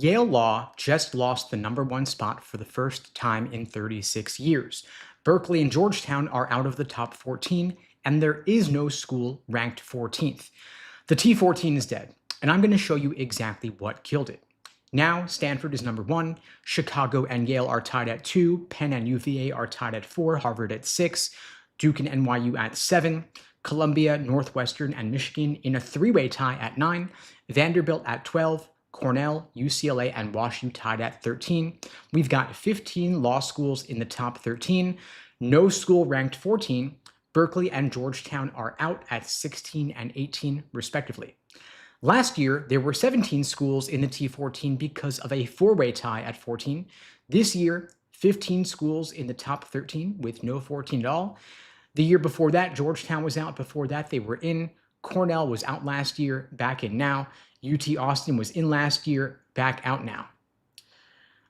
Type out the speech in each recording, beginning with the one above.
Yale Law just lost the #1 spot for the first time in 36 years. Berkeley and Georgetown are out of the top 14, and there is no school ranked 14th. The T14 is dead, and I'm going to show you exactly what killed it. Now, Stanford is #1, Chicago and Yale are tied at 2, Penn and UVA are tied at 4, Harvard at 6, Duke and NYU at 7, Columbia, Northwestern, and Michigan in a three-way tie at 9, Vanderbilt at 12, Cornell, UCLA, and WashU tied at 13. We've got 15 law schools in the top 13, no school ranked 14. Berkeley and Georgetown are out at 16 and 18, respectively. Last year, there were 17 schools in the T14 because of a four-way tie at 14. This year, 15 schools in the top 13 with no 14 at all. The year before that, Georgetown was out. Before that, they were in. Cornell was out last year, back in now. UT Austin was in last year, back out now.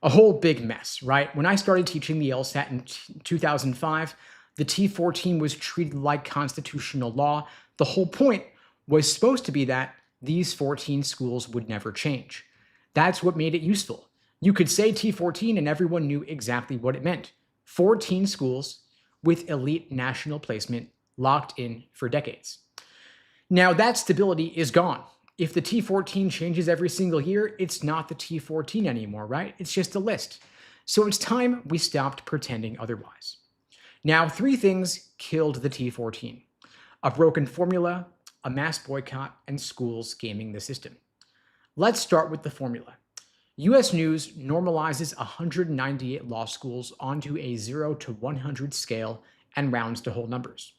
A whole big mess, right? When I started teaching the LSAT in 2005, the T14 was treated like constitutional law. The whole point was supposed to be that these 14 schools would never change. That's what made it useful. You could say T14 and everyone knew exactly what it meant. 14 schools with elite national placement locked in for decades. Now that stability is gone. If the T14 changes every single year, it's not the T14 anymore, right? It's just a list. So it's time we stopped pretending otherwise. Now, three things killed the T14: a broken formula, a mass boycott, and schools gaming the system. Let's start with the formula. US News normalizes 198 law schools onto a 0 to 100 scale and rounds to whole numbers.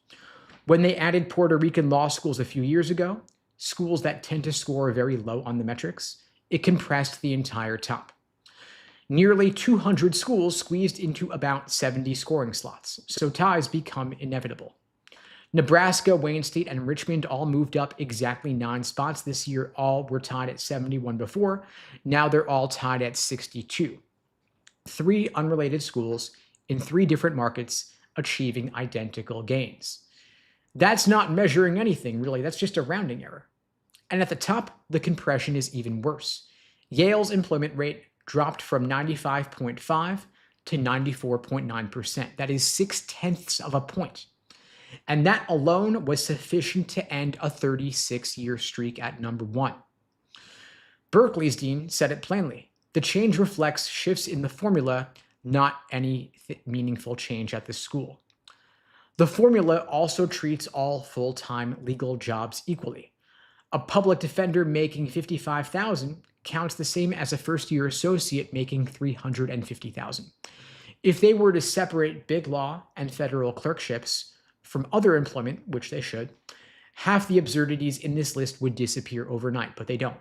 When they added Puerto Rican law schools a few years ago, schools that tend to score very low on the metrics, it compressed the entire top. Nearly 200 schools squeezed into about 70 scoring slots, so ties become inevitable. Nebraska, Wayne State, and Richmond all moved up exactly 9 spots this year. All were tied at 71 before. Now they're all tied at 62. 3 unrelated schools in 3 different markets achieving identical gains. That's not measuring anything, really. That's just a rounding error. And at the top, the compression is even worse. Yale's employment rate dropped from 95.5 to 94.9%. That is 0.6 of a point. And that alone was sufficient to end a 36-year streak at #1. Berkeley's dean said it plainly. The change reflects shifts in the formula, not any meaningful change at the school. The formula also treats all full-time legal jobs equally. A public defender making $55,000 counts the same as a first-year associate making $350,000. If they were to separate big law and federal clerkships from other employment, which they should, half the absurdities in this list would disappear overnight, but they don't.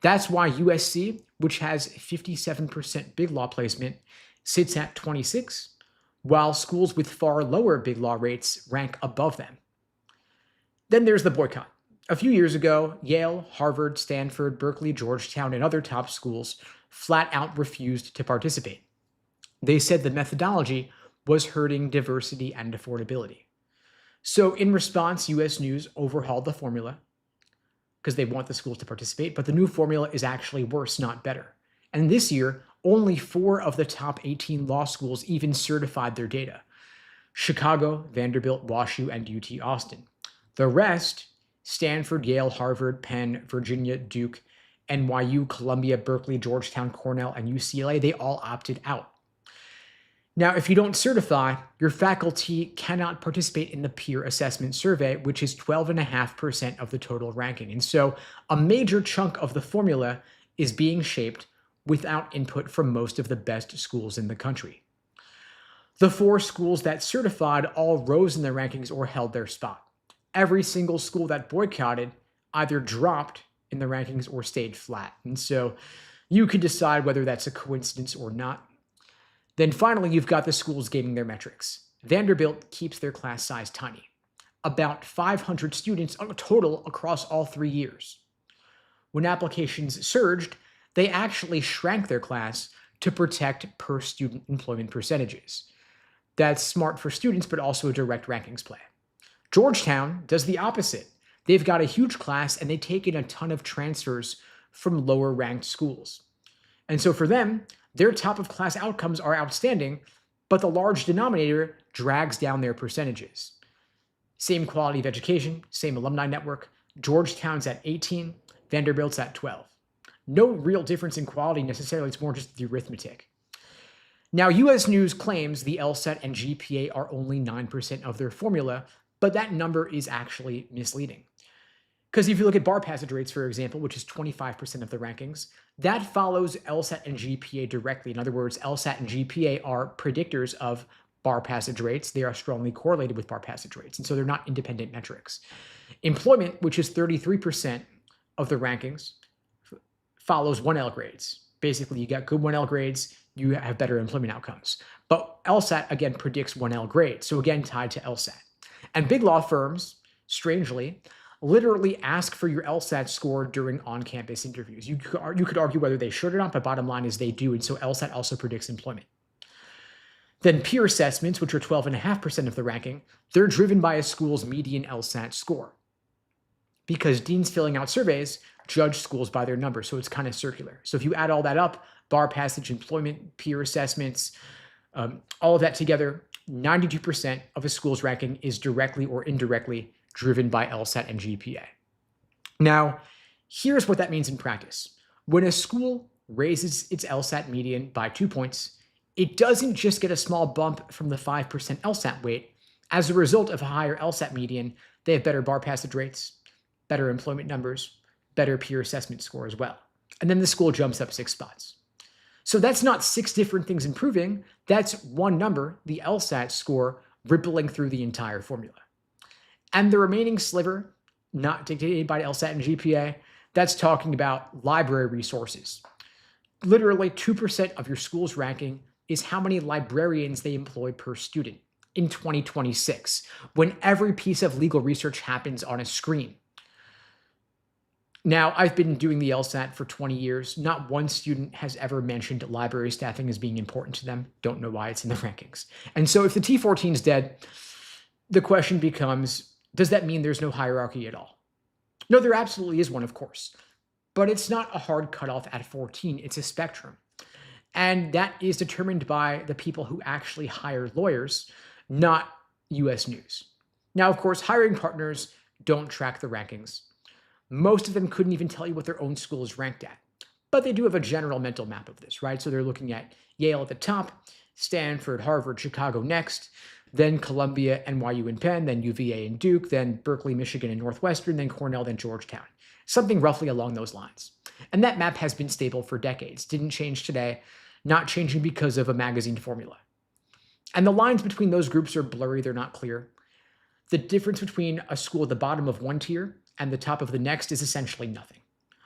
That's why USC, which has 57% big law placement, sits at 26, while schools with far lower big law rates rank above them. Then there's the boycott. A few years ago, Yale, Harvard, Stanford, Berkeley, Georgetown, and other top schools flat out refused to participate. They said the methodology was hurting diversity and affordability. So in response, US News overhauled the formula because they want the schools to participate, but the new formula is actually worse, not better. And this year, only 4 of the top 18 law schools even certified their data: Chicago, Vanderbilt, WashU, and UT Austin. The rest, Stanford, Yale, Harvard, Penn, Virginia, Duke, NYU, Columbia, Berkeley, Georgetown, Cornell, and UCLA, they all opted out. Now, if you don't certify, your faculty cannot participate in the peer assessment survey, which is 12.5% of the total ranking. And so a major chunk of the formula is being shaped without input from most of the best schools in the country. The 4 schools that certified all rose in their rankings or held their spot. Every single school that boycotted either dropped in the rankings or stayed flat. And so you could decide whether that's a coincidence or not. Then finally, you've got the schools gaming their metrics. Vanderbilt keeps their class size tiny, about 500 students total across all 3 years. When applications surged, they actually shrank their class to protect per student employment percentages. That's smart for students, but also a direct rankings play. Georgetown does the opposite. They've got a huge class and they take in a ton of transfers from lower ranked schools. And so for them, their top of class outcomes are outstanding, but the large denominator drags down their percentages. Same quality of education, same alumni network. Georgetown's at 18, Vanderbilt's at 12. No real difference in quality necessarily, it's more just the arithmetic. Now, US News claims the LSAT and GPA are only 9% of their formula, but that number is actually misleading. Because if you look at bar passage rates, for example, which is 25% of the rankings, that follows LSAT and GPA directly. In other words, LSAT and GPA are predictors of bar passage rates. They are strongly correlated with bar passage rates, and so they're not independent metrics. Employment, which is 33% of the rankings, follows 1L grades. Basically, you got good 1L grades, you have better employment outcomes. But LSAT, again, predicts 1L grades, so again, tied to LSAT. And big law firms, strangely, literally ask for your LSAT score during on-campus interviews. You could argue whether they should or not, but bottom line is they do, and so LSAT also predicts employment. Then peer assessments, which are 12.5% of the ranking, they're driven by a school's median LSAT score. Because deans filling out surveys judge schools by their numbers, so it's kind of circular. So if you add all that up, bar passage, employment, peer assessments, all of that together, 92% of a school's ranking is directly or indirectly driven by LSAT and GPA. Now, here's what that means in practice. When a school raises its LSAT median by 2 points, it doesn't just get a small bump from the 5% LSAT weight. As a result of a higher LSAT median, they have better bar passage rates, better employment numbers, better peer assessment score as well. And then the school jumps up 6 spots. So that's not 6 different things improving. That's one number, the LSAT score, rippling through the entire formula. And the remaining sliver, not dictated by LSAT and GPA, that's talking about library resources. Literally 2% of your school's ranking is how many librarians they employ per student in 2026, when every piece of legal research happens on a screen. Now, I've been doing the LSAT for 20 years. Not one student has ever mentioned library staffing as being important to them. Don't know why it's in the rankings. And so if the T14 is dead, the question becomes, does that mean there's no hierarchy at all? No, there absolutely is one, of course. But it's not a hard cutoff at 14. It's a spectrum. And that is determined by the people who actually hire lawyers, not US News. Now, of course, hiring partners don't track the rankings. Most of them couldn't even tell you what their own school is ranked at. But they do have a general mental map of this, right? So they're looking at Yale at the top, Stanford, Harvard, Chicago next, then Columbia, NYU, and Penn, then UVA and Duke, then Berkeley, Michigan, and Northwestern, then Cornell, then Georgetown. Something roughly along those lines. And that map has been stable for decades, didn't change today, not changing because of a magazine formula. And the lines between those groups are blurry, they're not clear. The difference between a school at the bottom of one tier and the top of the next is essentially nothing.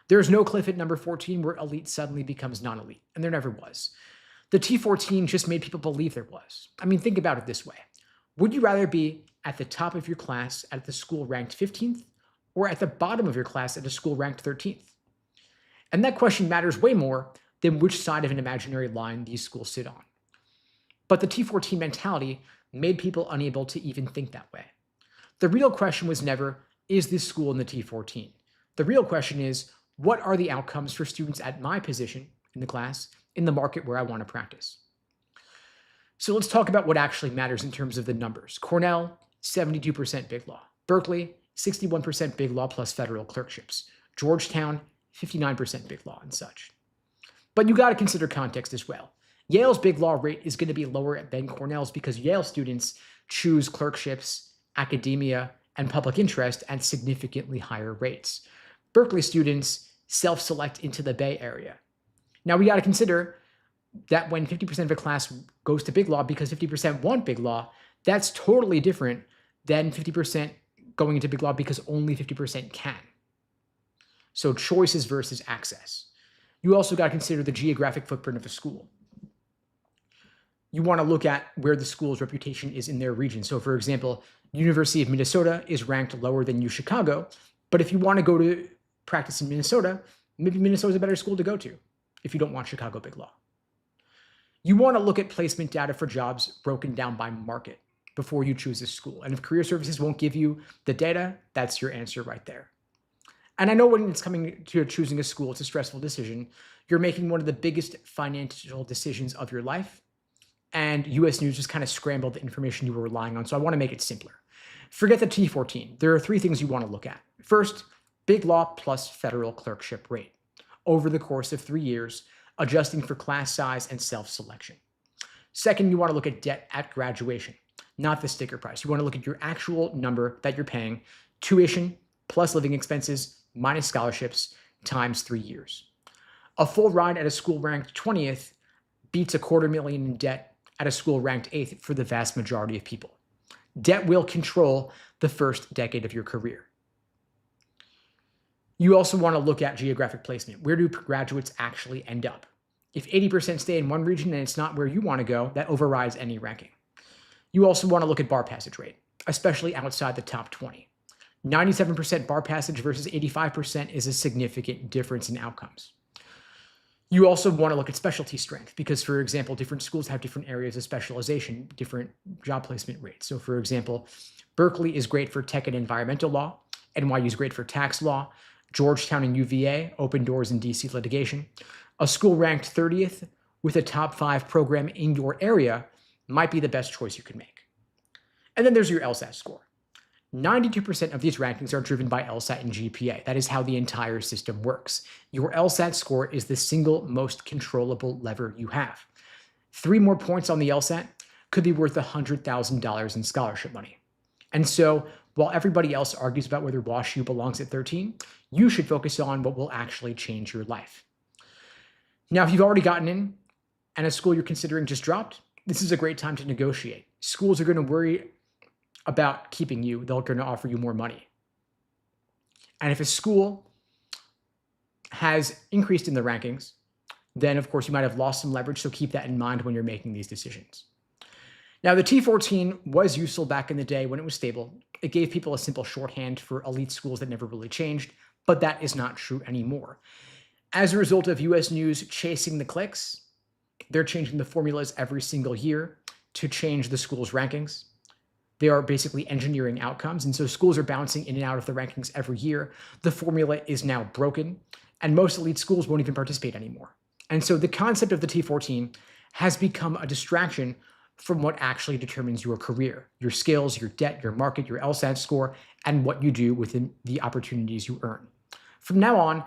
There's no cliff at number 14 where elite suddenly becomes non-elite, and there never was. The T14 just made people believe there was. I mean, think about it this way. Would you rather be at the top of your class at the school ranked 15th or at the bottom of your class at a school ranked 13th? And that question matters way more than which side of an imaginary line these schools sit on. But the T14 mentality made people unable to even think that way. The real question was never, is this school in the T14? The real question is, what are the outcomes for students at my position in the class, in the market where I want to practice? So let's talk about what actually matters in terms of the numbers. Cornell, 72% big law. Berkeley, 61% big law plus federal clerkships. Georgetown, 59% big law and such. But you got to consider context as well. Yale's big law rate is going to be lower than Cornell's because Yale students choose clerkships, academia, and public interest at significantly higher rates. Berkeley students self-select into the Bay Area. Now we got to consider that when 50% of a class goes to big law because 50% want big law, that's totally different than 50% going into big law because only 50% can. So choices versus access. You also got to consider the geographic footprint of a school. You want to look at where the school's reputation is in their region. So for example, University of Minnesota is ranked lower than UChicago, but if you want to go to practice in Minnesota, maybe Minnesota's a better school to go to if you don't want Chicago big law. You want to look at placement data for jobs broken down by market before you choose a school. And if career services won't give you the data, that's your answer right there. And I know when it's coming to choosing a school, it's a stressful decision. You're making one of the biggest financial decisions of your life. And US News just kind of scrambled the information you were relying on. So I want to make it simpler. Forget the T14. There are three things you want to look at. First, big law plus federal clerkship rate over the course of 3 years, adjusting for class size and self-selection. Second, you want to look at debt at graduation, not the sticker price. You want to look at your actual number that you're paying, tuition plus living expenses minus scholarships times 3 years. A full ride at a school ranked 20th beats $250,000 in debt at a school ranked 8th for the vast majority of people. Debt will control the first decade of your career. You also want to look at geographic placement. Where do graduates actually end up? If 80% stay in one region and it's not where you want to go, that overrides any ranking. You also want to look at bar passage rate, especially outside the top 20. 97% bar passage versus 85% is a significant difference in outcomes. You also want to look at specialty strength because, for example, different schools have different areas of specialization, different job placement rates. So, for example, Berkeley is great for tech and environmental law. NYU is great for tax law. Georgetown and UVA, open doors in DC litigation. A school ranked 30th with a top 5 program in your area might be the best choice you could make. And then there's your LSAT score. 92% of these rankings are driven by LSAT and GPA. That is how the entire system works. Your LSAT score is the single most controllable lever you have. 3 more points on the LSAT could be worth $100,000 in scholarship money. And so, while everybody else argues about whether WashU belongs at 13, you should focus on what will actually change your life. Now, if you've already gotten in and a school you're considering just dropped, this is a great time to negotiate. Schools are going to worry about keeping you. They're going to offer you more money. And if a school has increased in the rankings, then of course you might have lost some leverage. So keep that in mind when you're making these decisions. Now, the T14 was useful back in the day when it was stable. It gave people a simple shorthand for elite schools that never really changed, but that is not true anymore. As a result of US News chasing the clicks, they're changing the formulas every single year to change the school's rankings. They are basically engineering outcomes, and so schools are bouncing in and out of the rankings every year. The formula is now broken, and most elite schools won't even participate anymore. And so the concept of the T14 has become a distraction from what actually determines your career, your skills, your debt, your market, your LSAT score, and what you do within the opportunities you earn. From now on,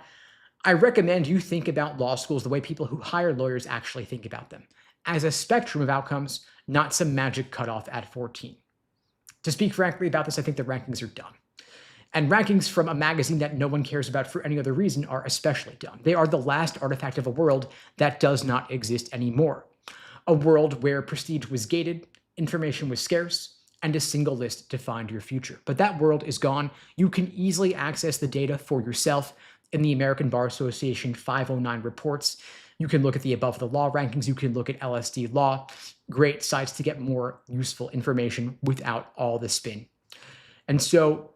I recommend you think about law schools the way people who hire lawyers actually think about them, as a spectrum of outcomes, not some magic cutoff at 14. To speak frankly about this, I think the rankings are dumb. And rankings from a magazine that no one cares about for any other reason are especially dumb. They are the last artifact of a world that does not exist anymore. A world where prestige was gated, information was scarce, and a single list defined your future. But that world is gone. You can easily access the data for yourself in the American Bar Association 509 reports. You can look at the above the law rankings. You can look at LSD law. Great sites to get more useful information without all the spin. And so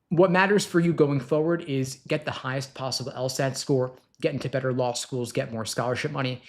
what matters for you going forward is get the highest possible LSAT score, get into better law schools, get more scholarship money.